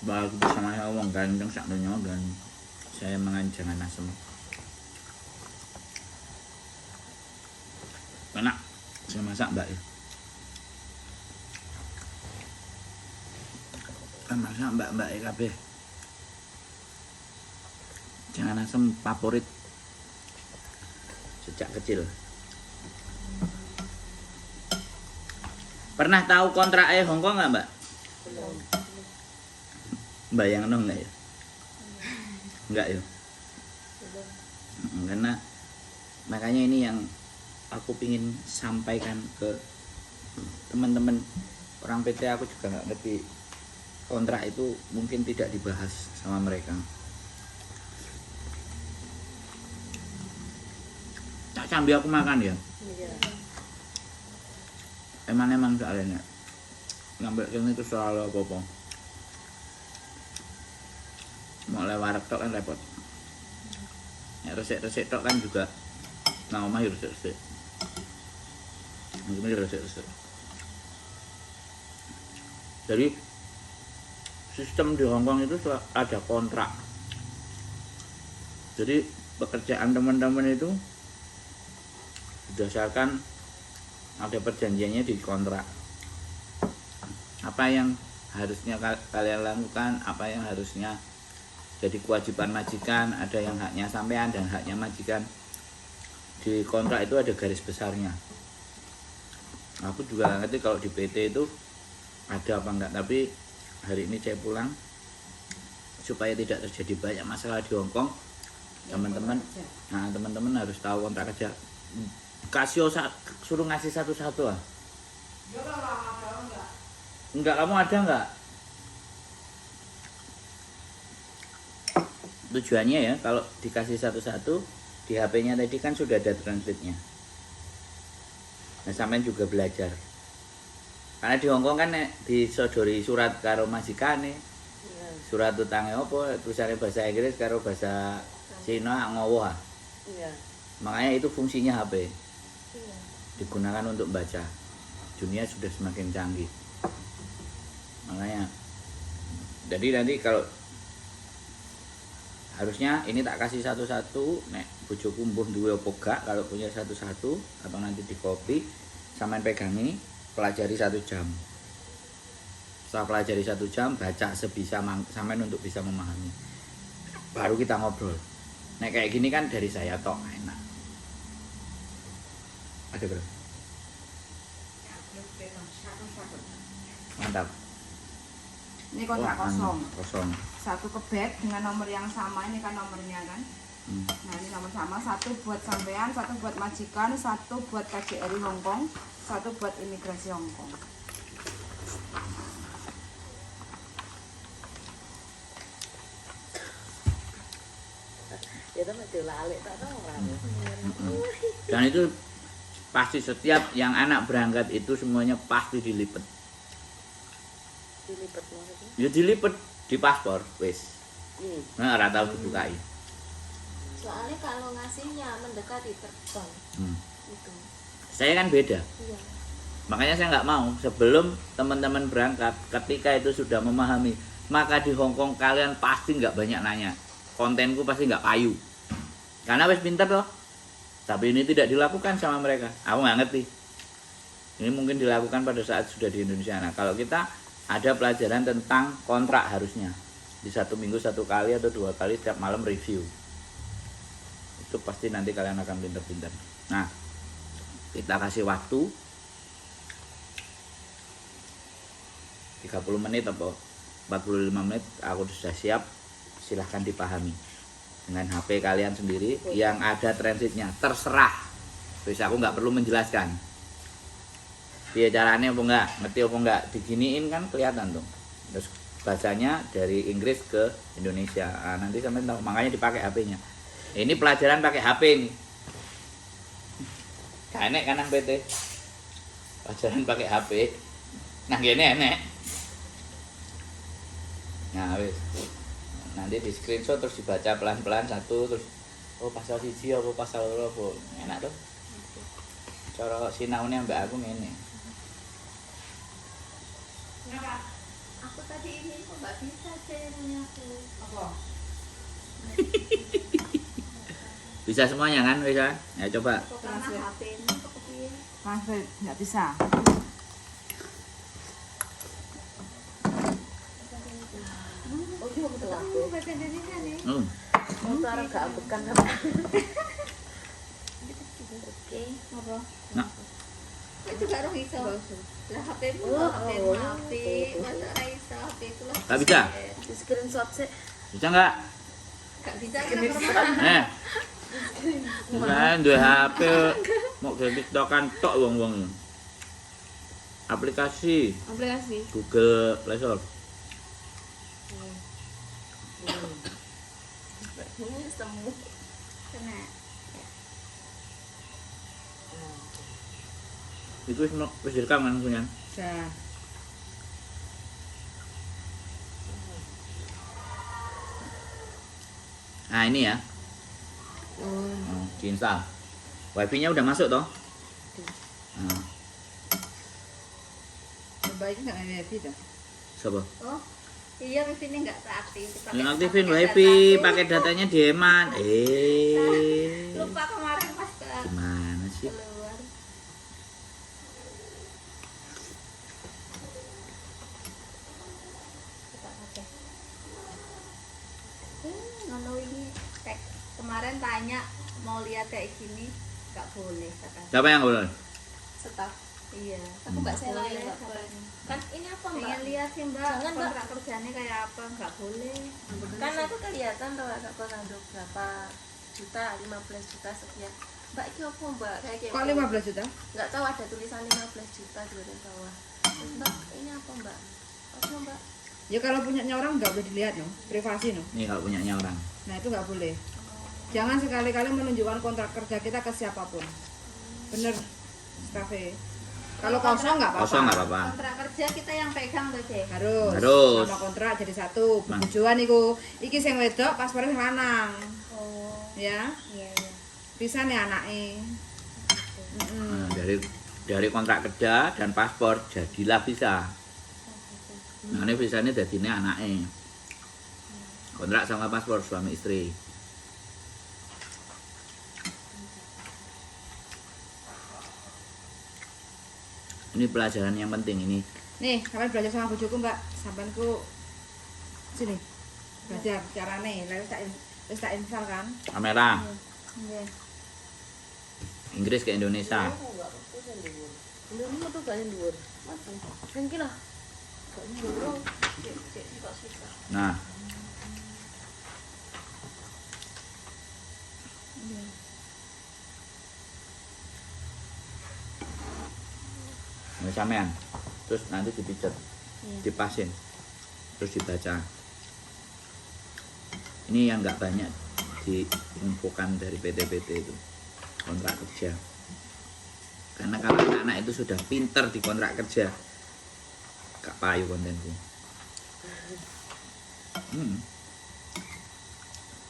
Bagus bersama saya wong ganteng sak donya dan saya mangan jangan asem. Enak. Saya masak Mbak ya. Kan masak Mbak ya kabeh. Jangan asem favorit sejak kecil. Pernah tahu kontrak Hongkong nggak Mbak? Belum. Bayang dong nggak ya? Nggak ya? Belum. Karena makanya ini yang aku pingin sampaikan ke teman-teman orang PT. Aku juga nggak ngerti kontrak itu, mungkin tidak dibahas sama mereka. Tak sambil aku makan ya. Iya. Emang soalnya ngambil ini itu selalu apa-apa. Mau lewat tok kan repot. Ya resik-resik tok kan juga. Nah, omah resik-resik. Mungkin resik-resik. Jadi sistem di Hongkong itu ada kontrak. Jadi pekerjaan teman-teman itu berdasarkan ada perjanjiannya di kontrak. Apa yang harusnya kalian lakukan, apa yang harusnya jadi kewajiban majikan, ada yang haknya sampean dan haknya majikan. Di kontrak itu ada garis besarnya. Aku juga nggak ngerti kalau di PT itu ada apa enggak, tapi hari ini saya pulang supaya tidak terjadi banyak masalah di Hongkong. Teman-teman, nah teman-teman harus tahu kontrak kerja. Kasio suruh ngasih satu-satu ah. Enggak, kamu ada enggak? Tujuannya ya, kalau dikasih satu-satu di HP-nya tadi kan sudah ada translate-nya. Nah, sampean juga belajar. Karena di Hongkong kan disodori surat karo majikane. Surat utangnya apa? Tulisannya bahasa Inggris karo bahasa Cina ngowo ah. Iya. Makanya itu fungsinya HP. Iya. Digunakan untuk baca. Dunia sudah semakin canggih. Makanya jadi nanti kalau harusnya ini tak kasih satu-satu, nek bojoku mbuh duwe apa gak, kalau punya satu-satu atau nanti di copy sampean pegangi, pelajari 1 jam. Setelah pelajari 1 jam, baca sebisa sampean untuk bisa memahami. Baru kita ngobrol. Nek kayak gini kan dari saya tok enak. Ada bro. Mantap. Ini kontrak kosong. Kosong. Satu ke bed dengan nomor yang sama, ini kan nomornya kan. Nah ini nomor sama, satu buat sampean, satu buat majikan, satu buat KJRI Hongkong, satu buat imigrasi Hongkong. Ya teman dilalik tak tahu orang. Dan itu pasti setiap yang anak berangkat itu semuanya pasti dilipet. Dilipet maksudnya. Ya dilipet di paspor, wis. Nah, ora tau dibukai. Soalnya kalau ngasihnya mendekati terbang. Itu. Saya kan beda. Iya. Makanya saya nggak mau sebelum teman-teman berangkat, ketika itu sudah memahami, maka di Hongkong kalian pasti nggak banyak nanya. Kontenku pasti nggak payu. Karena wis pinter loh. Tapi ini tidak dilakukan sama mereka. Aku nggak ngerti. Ini mungkin dilakukan pada saat sudah di Indonesia. Nah, kalau kita ada pelajaran tentang kontrak harusnya di 1 minggu 1 kali atau 2 kali setiap malam review. Itu pasti nanti kalian akan pinter-pinter. Nah, kita kasih waktu 30 menit atau 45 menit, aku sudah siap. Silahkan dipahami dengan HP kalian sendiri yang ada transitnya, terserah. Terus aku nggak perlu menjelaskan dia caranya apa enggak, ngerti apa enggak, diginiin kan kelihatan tuh. Terus bacanya dari Inggris ke Indonesia. Nah, nanti sampai tahu, makanya dipakai HP-nya. Ini pelajaran pakai HP ini. Gak enek kan nang PT. Pelajaran pakai HP. Nah, gini enek. Nah, wis. Nanti di screenshot terus dibaca pelan-pelan satu, terus oh pasal 1 apa pasal 2 apa. Enak tuh. Cara sinaune mbak aku ngene. Aku tadi ini kok nggak bisa punya aku. Apa? Bisa semuanya kan, bisa? Ya coba. Kok karena Transfer. HP ini kok kepiye? Transfer nggak bisa. Oh iya betul aku. Bahasa Indonesia nih. Motor orang gak ambekan apa? Oke. Apa? Nah, Itu juga harus iso. Lah HP-mu HP, masa ora iso HP itu lah. nggak bisa? Di screenshot sih. Bisa nggak? Gak bisa kita pernah. Kan dua HP mau ke TikTokan tok wong-wong. Aplikasi Google Play Store. Ini semu. Kena. Itu wis direkam kan punya. Bisa. Nah ini ya. Diinstal. Wifi-nya udah masuk toh? Nah, Coba ini nggak ada wifi dah. coba. Oh. Iya wifi ini enggak aktif. Yang aktifin wifi, pakai datanya dieman. Lupa kemarin pas Gimana sih? keluar. Ngono ini kemarin tanya mau lihat kayak gini nggak boleh katanya. Siapa yang boleh? Staf. Iya. Aku nggak salah ya kan ini apa mbak? Pengen lihat sih mbak. Jangan, Mbak. kontrak kerjanya kayak apa nggak boleh. Kan aku kelihatan tuh aku ngandung berapa juta, 15 juta sekian. Mbak ini apa mbak? Kayak gitu. Kok 15 juta? Nggak tahu ada tulisan 15 juta di bagian bawah. Terus, mbak ini apa mbak? Apa mbak? Ya kalau punyanya orang nggak boleh dilihat no, privasi no. Nih kalau punyanya orang. Nah itu nggak boleh. Jangan sekali-kali menunjukkan kontrak kerja kita ke siapapun. Bener, stafé. Kalau kosong nggak apa-apa. Kosong nggak apa-apa. Kontrak kerja kita yang pegang tuh deh. Harus. Sama kontrak jadi satu. Bujuan iku. Iki sing wedok, paspornya sing lanang. Oh Ya, iya iya. bisa nih anaknya. Nah, dari kontrak kerja dan paspor jadilah visa. Nah ini visanya jadinya anaknya. Kontrak sama paspor suami istri. Ini pelajaran yang penting ini. Nih, sampai belajar sama bojoku mbak. Sampanku sini belajar carane. Lalu tak install kan. Kamera Iya. Inggris ke Indonesia. Belum tuh gak yang dhuwur. Mungkin lah. Gak dhuwur. Nah, ini sampean. Terus nanti dipijat, dipasin, terus dibaca. Ini yang nggak banyak diinfokan dari PT-PT itu kontrak kerja. Karena kalau anak-anak itu sudah pinter di kontrak kerja, gak payu kontenku.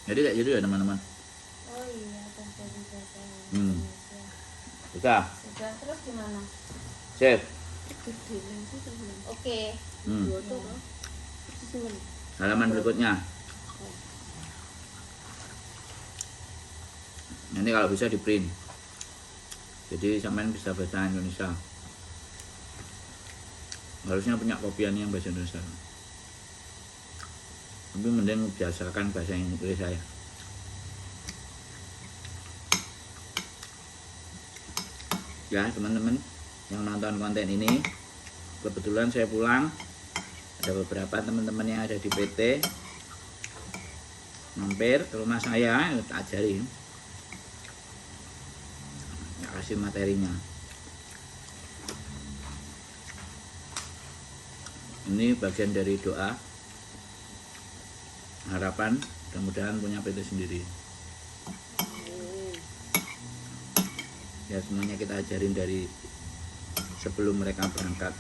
Jadi kayak gitu ya teman-teman. Oh iya tentu bisa. Bisa, Sudah terus gimana? sip. Oke. Halaman berikutnya. Nanti kalau bisa di print. Jadi sampean bisa bahasa Indonesia. Harusnya punya kopian yang bahasa Indonesia. Tapi mending biasakan bahasa Inggris saya. Ya teman-teman yang nonton konten ini, kebetulan saya pulang, ada beberapa teman-teman yang ada di PT mampir ke rumah saya, tak ajarin, ya kasih materinya. Ini bagian dari doa, harapan mudah-mudahan punya PT sendiri. Ya semuanya kita ajarin dari sebelum mereka berangkat.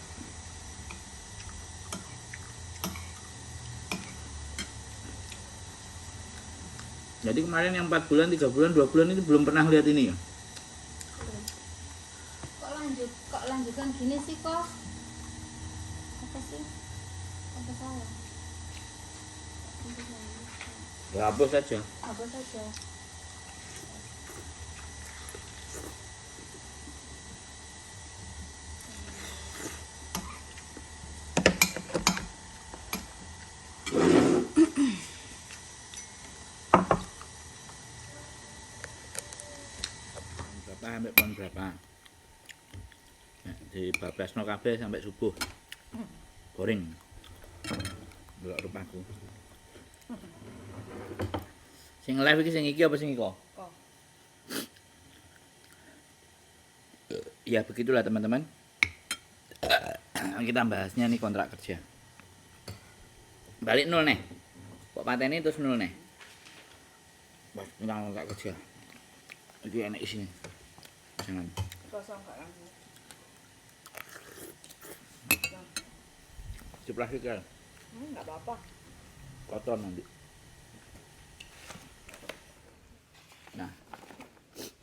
Jadi kemarin yang 4 bulan, 3 bulan, 2 bulan itu belum pernah lihat ini ya? Kok lanjutan gini sih kok? Apa sih? Ada salah. Ya hapus saja. Apa saja? Berapa ambil pon berapa? Di bablasno kabeh sampai subuh. Boring. Delok rupaku. Sing live iki sing iki apa sing iko? Kok. Ya begitulah teman-teman. Kita bahasnya nih kontrak kerja. Balik nol nih. Kok pateni terus nol nih. Bahas tentang kontrak kerja. Iki enak isinya. Jangan. Kosong gak langsung. Di plastik kan. Enggak apa-apa. Kotor nanti. Nah,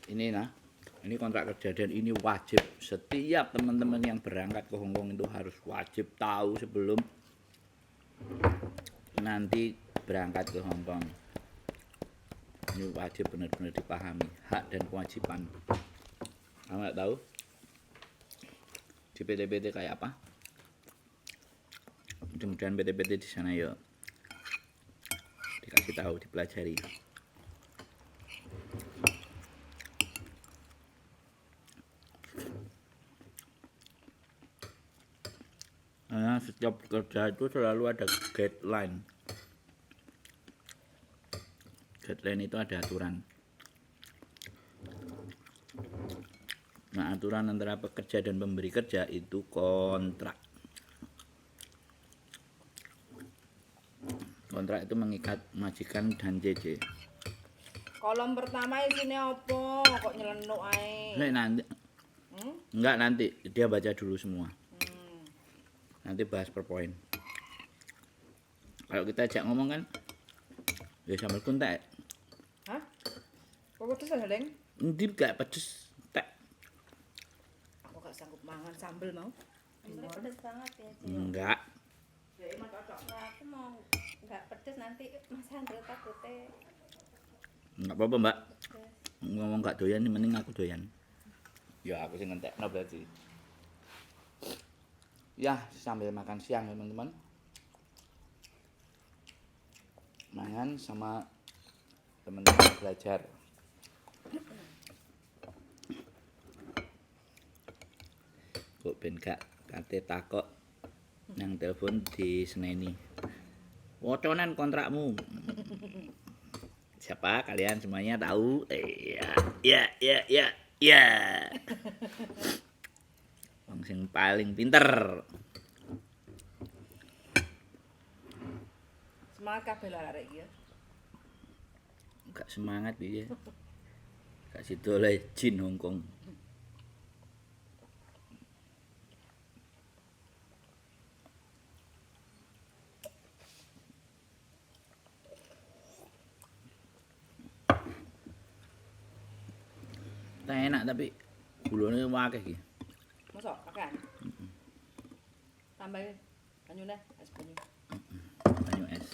ini kontrak kerja dan ini wajib setiap teman-teman yang berangkat ke Hongkong itu harus wajib tahu sebelum nanti berangkat ke Hongkong. Ini wajib benar-benar dipahami hak dan kewajiban. Kamu nggak tahu di PT-PT kayak apa? Mudah-mudahan PT-PT di sana ya dikasih tahu, dipelajari. Karena setiap kerja itu selalu ada guideline. Guideline itu ada aturan. Nah, aturan antara pekerja dan pemberi kerja itu kontrak. Kontrak itu mengikat majikan dan JJ. Kolom pertama isinya apa? Kok nyelenuk ae? Nanti enggak, nanti dia baca dulu semua. Nanti bahas per poin. Kalau kita ajak ngomong kan ya sambal kuntek. Hah? Kok pedes aja, Leng? Endi gak pedes tek. Aku gak sanggup mangan sambel mau. Ini pedes banget ya, Cil. Enggak. Ya emang cocok. Nah, aku mau nggak pedes nanti Mas Andri takutnya Enggak apa-apa, Mbak. pedes. Ngomong gak doyan mending aku doyan. Ya aku sih ngentekno berarti. Ya, sambil makan siang teman-teman. Mangan sama teman-teman belajar. Kok ben gak kate takok nang telepon di seneni. Woconan kontrakmu. Siapa kalian semuanya tahu? Ya. Wong sing paling pinter. Semangat kabeh lah arek iki ya. Gak semangat piye. Gak sido oleh jin Hongkong. Enak tapi gulanya wakeh iki. Mosok makan. Tambahin banyune es banyu. Banyu es.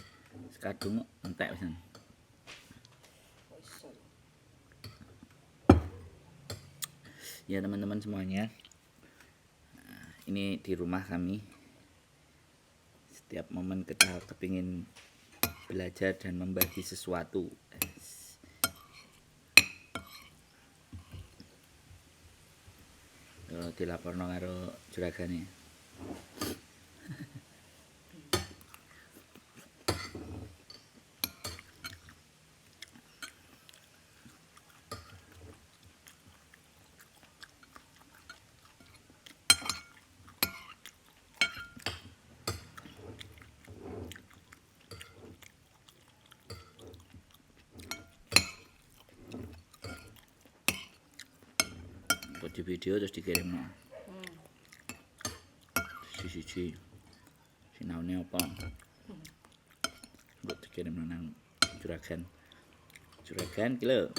Sekadung entek pisan. Kok iso. Ya teman-teman semuanya. Ini di rumah kami. Setiap momen kita kepingin belajar dan membagi sesuatu. Dilaporno karo juragane. Kok di video terus dikirimno. Siji sinaune apa? Buat dikirim nang juragan. Juragan ki lho.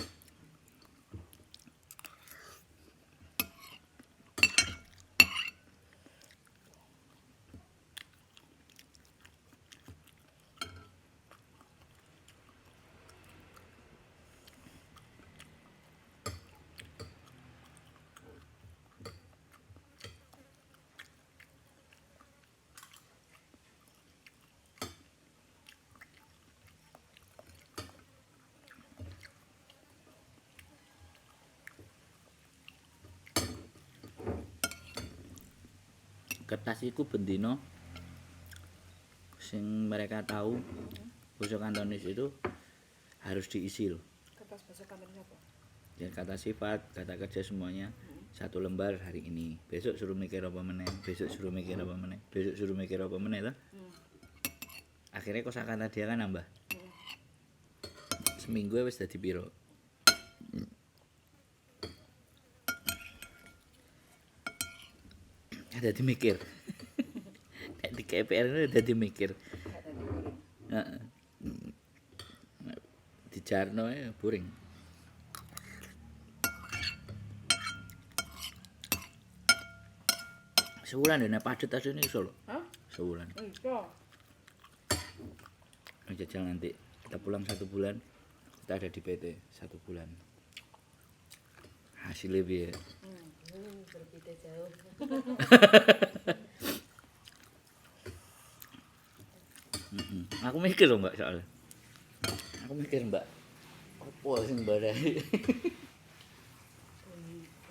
kertas iku bendino sing mereka tahu basa Kantonis itu harus diisi loh. Kertas bahasa Kantonis apa? Ya kata sifat, kata kerja semuanya 1 lembar hari ini. Besok suruh mikir apa meneh, besok suruh mikir apa meneh, besok suruh mikir apa meneh toh. Akhirnya kosakata dia kan nambah. Seminggu wis dadi piro? Dadi mikir. Di KPR itu dadi mikir. Heeh. Di Jarno ya puring. Sebulan deh, padet aja nih Solo. Hah? Sebulan. Iya. Jajal nanti kita pulang 1 bulan, kita ada di PT 1 bulan. Hasilnya biar. Berbeda jauh. Aku mikir loh Mbak soalnya. Aku mikir Mbak. Apa sing badai?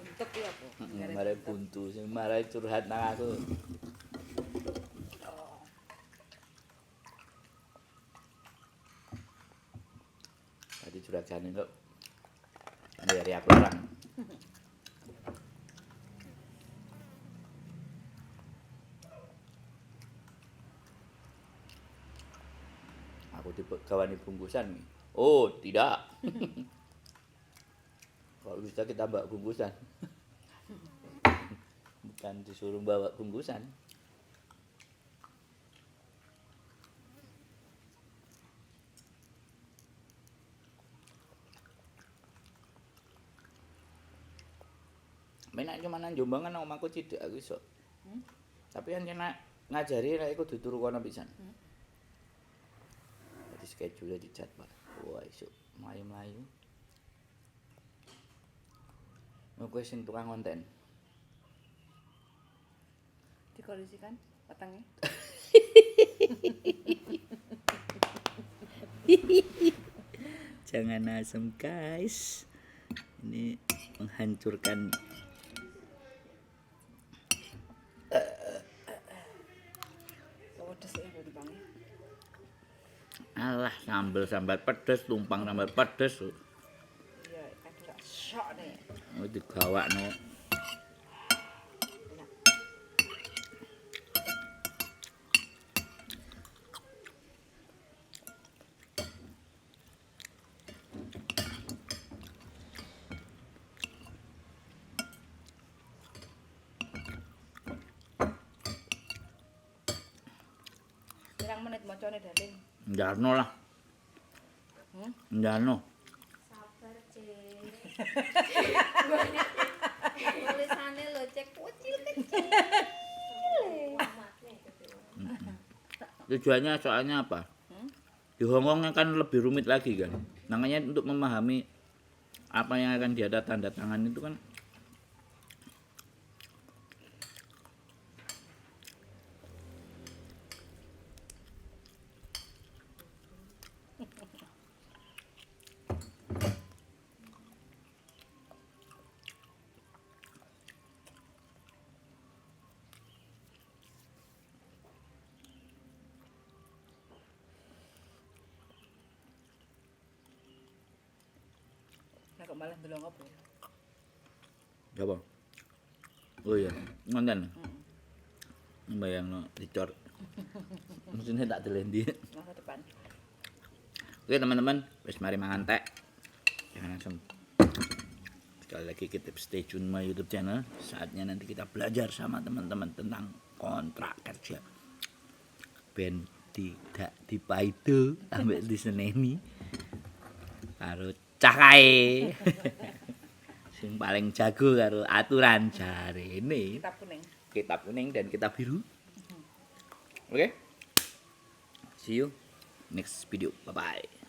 Untuk ya apa? Marai buntu, sing marai curhat nang aku. Tadi juragan itu dari aku orang. Aku dikawani bungkusan. Oh, tidak. Kalau bisa kita bawa bungkusan. Bukan disuruh bawa bungkusan. Menak cuma nang Jombang kan omahku cilik aku iso. Tapi kan nek ngajari nek iku dituru kono pisan. Dadi schedule dijadwal. Wah, iso mlayu-mlayu. Kowe sing tukang konten. Dikondisikan petangnya. Jangan asem guys. Ini menghancurkan. Pedes ya dari bangnya. Alah, sambal pedes, tumpang sambal pedes. Iya, agak syok nih. Oh, digawakno. Pirang menit mocone daling. Njarno lah. Njarno. Sabar, Cek. Tulisannya lo cek kecil-kecil. Tujuannya soalnya apa? Di Hongkong kan lebih rumit lagi kan. Makanya untuk memahami apa yang akan dia tanda tangan itu kan Nah, kok malah delok apa? apa? Oh iya, ngonten. Bayangno dicor. Mesinnya tak delendi. Masa depan. Oke teman-teman, wis mari mangan teh. Jangan langsung. Sekali lagi kita stay tune my YouTube channel. Saatnya nanti kita belajar sama teman-teman tentang kontrak kerja. Ben tidak dipaido sampai diseneni. Karo cah kae. Sing paling jago karo aturan jarene. Kitab kuning. Dan kitab biru. Oke. See you next video. Bye bye.